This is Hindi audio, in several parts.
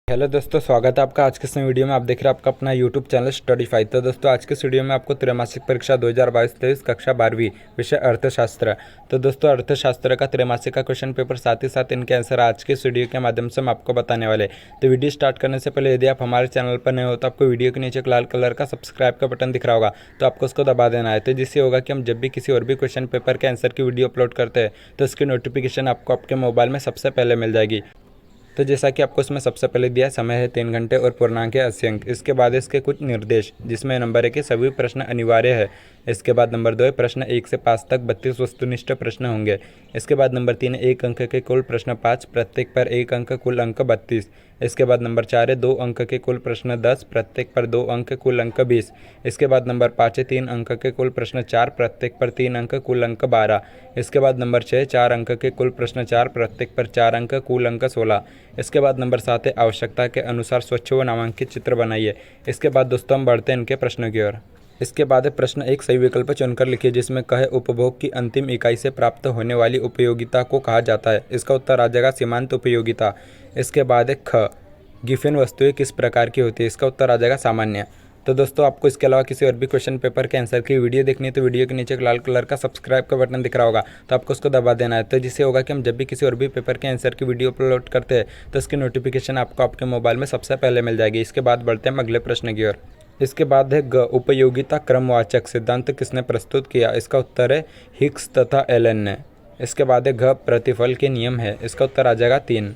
हेलो दोस्तों, स्वागत है आपका आज के इस वीडियो में। आप देख रहे हैं आपका अपना यूट्यूब चैनल स्टडीफाई। तो दोस्तों आज के इस वीडियो में आपको त्रैमासिक परीक्षा 2022-23 कक्षा 12वीं विषय अर्थशास्त्र। तो दोस्तों अर्थशास्त्र का त्रैमासिक का क्वेश्चन पेपर साथ ही साथ इनके आंसर आज के इस वीडियो के माध्यम से हम आपको बताने वाले। तो वीडियो स्टार्ट करने से पहले यदि आप हमारे चैनल पर नए हो तो आपको वीडियो के नीचे एक लाल कलर का सब्सक्राइब का बटन दिख रहा होगा, तो आपको उसको दबा देना है। तो जिससे होगा कि हम जब भी किसी और भी क्वेश्चन पेपर के आंसर की वीडियो अपलोड करते हैं तो उसकी नोटिफिकेशन आपको आपके मोबाइल में सबसे पहले मिल जाएगी। तो जैसा कि आपको इसमें सबसे पहले दिया समय है 3 घंटे और पूर्णांक है 80 अंक। इसके बाद इसके कुछ निर्देश, जिसमें नंबर 1 के सभी प्रश्न अनिवार्य है। इसके बाद नंबर 2 है प्रश्न 1 से 5 तक 32 वस्तुनिष्ठ प्रश्न होंगे। इसके बाद नंबर 3 है 1 अंक के कुल प्रश्न 5, प्रत्येक पर 1 अंक, कुल अंक 32। इसके बाद नंबर 4 है 2 अंक के कुल प्रश्न 10, प्रत्येक पर 2 अंक, कुल अंक 20। इसके बाद नंबर 5 है 3 अंक के कुल प्रश्न 4, प्रत्येक पर 3 अंक, कुल अंक 12। इसके बाद नंबर 6 4 अंक के कुल प्रश्न 4, प्रत्येक पर 4 अंक, कुल अंक 16। इसके बाद नंबर 7 है आवश्यकता के अनुसार स्वच्छ व नामांकित चित्र बनाइए। इसके बाद दोस्तों हम बढ़ते हैं इनके प्रश्नों की ओर। इसके बाद है प्रश्न 1 सही विकल्प चुनकर लिखिए, जिसमें कहे उपभोग की अंतिम इकाई से प्राप्त होने वाली उपयोगिता को कहा जाता है। इसका उत्तर आ जाएगा सीमांत उपयोगिता। इसके बाद है ख गिफिन वस्तुएं किस प्रकार की होती है। इसका उत्तर आ जाएगा सामान्य। तो दोस्तों आपको इसके अलावा किसी और भी क्वेश्चन पेपर के आंसर की वीडियो देखनी है तो वीडियो के नीचे एक लाल कलर का सब्सक्राइब का बटन दिख रहा होगा, तो आपको उसको दबा देना है। तो जिससे होगा कि हम जब भी किसी और भी पेपर के आंसर की वीडियो अपलोड करते हैं तो उसकी नोटिफिकेशन आपको आपके मोबाइल में सबसे पहले मिल जाएगी। इसके बाद बढ़ते हैं हम अगले प्रश्न की ओर। इसके बाद है ग उपयोगिता क्रमवाचक सिद्धांत किसने प्रस्तुत किया। इसका उत्तर है हिग्स तथा एलन ने। इसके बाद है घ प्रतिफल के नियम है। इसका उत्तर आ जाएगा 3।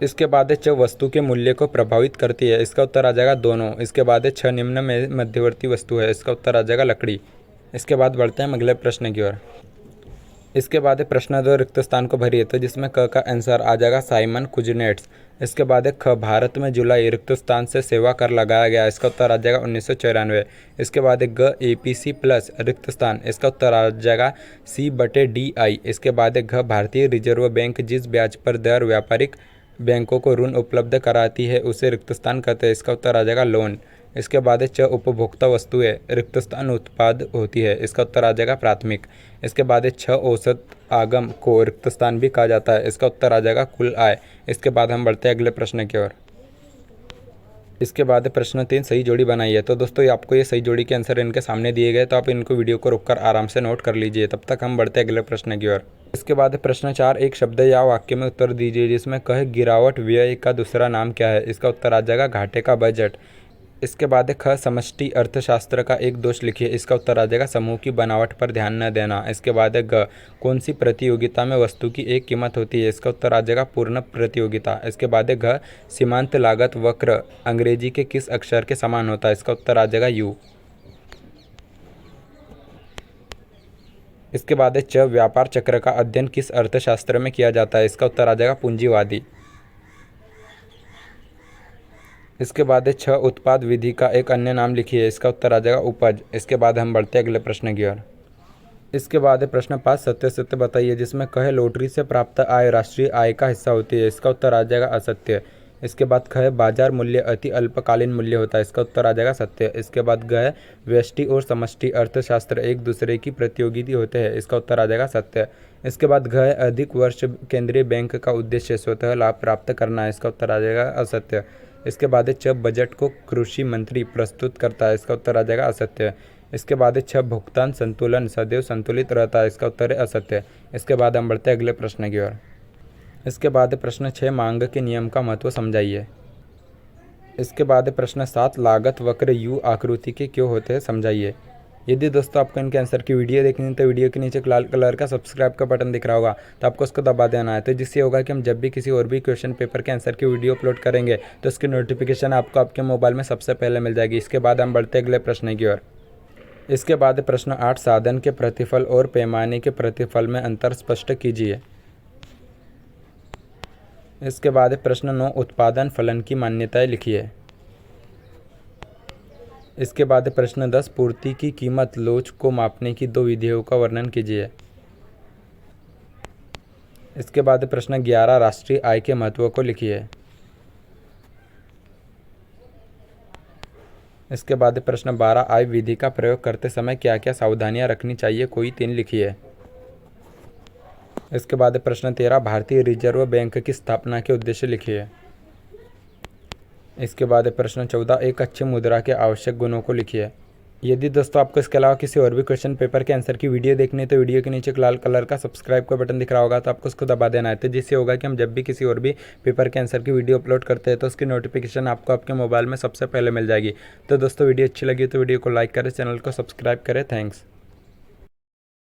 इसके बाद है च वस्तु के मूल्य को प्रभावित करती है। इसका उत्तर आ जाएगा दोनों। इसके बाद है 6 निम्न में मध्यवर्ती वस्तु है। इसका उत्तर आ जाएगा लकड़ी। इसके बाद बढ़ते हैं अगले प्रश्न की ओर। इसके बाद है प्रश्न 2 रिक्त स्थान को भरिए, तो जिसमें क का आंसर आ जाएगा साइमन कुजनेट्स। इसके बाद है ख भारत में जुलाई रिक्त स्थान से सेवा कर लगाया गया। इसका उत्तर आ जाएगा 1994। इसके बाद है ग एपीसी प्लस रिक्त स्थान। इसका उत्तर आ जाएगा C/DI। इसके बाद है घ भारतीय रिजर्व बैंक जिस ब्याज पर दर व्यापारिक बैंकों को ऋण उपलब्ध कराती है उसे रिक्त स्थान कहते हैं। इसका उत्तर आ जाएगा लोन। इसके बाद है च उपभोक्ता वस्तुएं रिक्त स्थान उत्पाद होती है। इसका उत्तर आ जाएगा प्राथमिक। इसके बाद है 6 औसत आगम को रिक्त स्थान भी कहा जाता है। इसका उत्तर आ जाएगा कुल आय। इसके बाद हम बढ़ते हैं अगले प्रश्न की ओर। इसके बाद प्रश्न 3 सही जोड़ी बनाई है। तो दोस्तों आपको ये सही जोड़ी के आंसर इनके सामने दिए गए, तो आप इनको वीडियो को रोककर आराम से नोट कर लीजिए। तब तक हम बढ़ते हैं अगले प्रश्न की ओर। इसके बाद प्रश्न 4 एक शब्द या वाक्य में उत्तर दीजिए, जिसमें कहे गिरावट व्यय का दूसरा नाम क्या है। इसका उत्तर आ जाएगा घाटे का बजट। इसके बाद ख समष्टि अर्थशास्त्र का एक दोष लिखिए। इसका उत्तर आ जाएगा समूह की बनावट पर ध्यान न देना। इसके बाद ग कौन सी प्रतियोगिता में वस्तु की एक कीमत होती है। इसका उत्तर आ जाएगा पूर्ण प्रतियोगिता। इसके बाद घ सीमांत लागत वक्र अंग्रेजी के किस अक्षर के समान होता है। इसका उत्तर आ जाएगा U। इसके बाद च व्यापार चक्र का अध्ययन किस अर्थशास्त्र में किया जाता है। इसका उत्तर आ जाएगा पूंजीवादी। इसके बाद 6 उत्पाद विधि का एक अन्य नाम लिखिए। इसका उत्तर आ जाएगा उपज। इसके बाद हम बढ़ते हैं अगले प्रश्न की ओर। इसके बाद प्रश्न 5 सत्य सत्य बताइए, जिसमें कहे लॉटरी से प्राप्त आय राष्ट्रीय आय का हिस्सा होती है। इसका उत्तर आ जाएगा असत्य। इसके बाद कहे बाजार मूल्य अति अल्पकालीन मूल्य होता है। इसका उत्तर आ जाएगा सत्य। इसके बाद गए व्यष्टि और समष्टि अर्थशास्त्र एक दूसरे की प्रतियोगी होते हैं। इसका उत्तर आ जाएगा सत्य। इसके बाद गए अधिक वर्ष केंद्रीय बैंक का उद्देश्य स्वतः लाभ प्राप्त करना है। इसका उत्तर आ जाएगा असत्य। इसके बाद जब बजट को कृषि मंत्री प्रस्तुत करता है। इसका उत्तर आ जाएगा असत्य। इसके बाद 6 भुगतान संतुलन सदैव संतुलित रहता है। इसका उत्तर है असत्य। इसके बाद हम बढ़ते हैं अगले प्रश्न की ओर। इसके बाद प्रश्न 6 मांग के नियम का महत्व समझाइए। इसके बाद प्रश्न 7 लागत वक्र U आकृति के क्यों होते हैं समझाइए। यदि दोस्तों आपको इनके आंसर की वीडियो देखनी है तो वीडियो के नीचे एक लाल कलर का सब्सक्राइब का बटन दिख रहा होगा, तो आपको उसको दबा देना है। तो जिससे होगा कि हम जब भी किसी और भी क्वेश्चन पेपर के आंसर की वीडियो अपलोड करेंगे तो उसकी नोटिफिकेशन आपको आपके मोबाइल में सबसे पहले मिल जाएगी। इसके बाद हम बढ़ते अगले प्रश्न की ओर। इसके बाद प्रश्न 8 साधन के प्रतिफल और पैमाने के प्रतिफल में अंतर स्पष्ट कीजिए। इसके बाद प्रश्न 9 उत्पादन फलन की मान्यताएं लिखिए। इसके बाद प्रश्न 10 पूर्ति की कीमत लोच को मापने की 2 विधियों का वर्णन कीजिए। इसके बाद प्रश्न 11 राष्ट्रीय आय के महत्व को लिखिए। इसके बाद प्रश्न 12 आय विधि का प्रयोग करते समय क्या क्या सावधानियां रखनी चाहिए, कोई 3 लिखिए। इसके बाद प्रश्न 13 भारतीय रिजर्व बैंक की स्थापना के उद्देश्य लिखिए। इसके बाद है प्रश्न 14, एक अच्छी मुद्रा के आवश्यक गुणों को लिखिए। यदि दोस्तों आपको इसके अलावा किसी और भी क्वेश्चन पेपर के आंसर की वीडियो देखनी है तो वीडियो के नीचे एक लाल कलर का सब्सक्राइब का बटन दिख रहा होगा, तो आपको उसको दबा देना है। तो जिससे होगा कि हम जब भी किसी और भी पेपर के आंसर की वीडियो अपलोड करते हैं तो उसकी नोटिफिकेशन आपको आपके मोबाइल में सबसे पहले मिल जाएगी। तो दोस्तों वीडियो अच्छी लगी तो वीडियो को लाइक करें, चैनल को सब्सक्राइब करें। थैंक्स।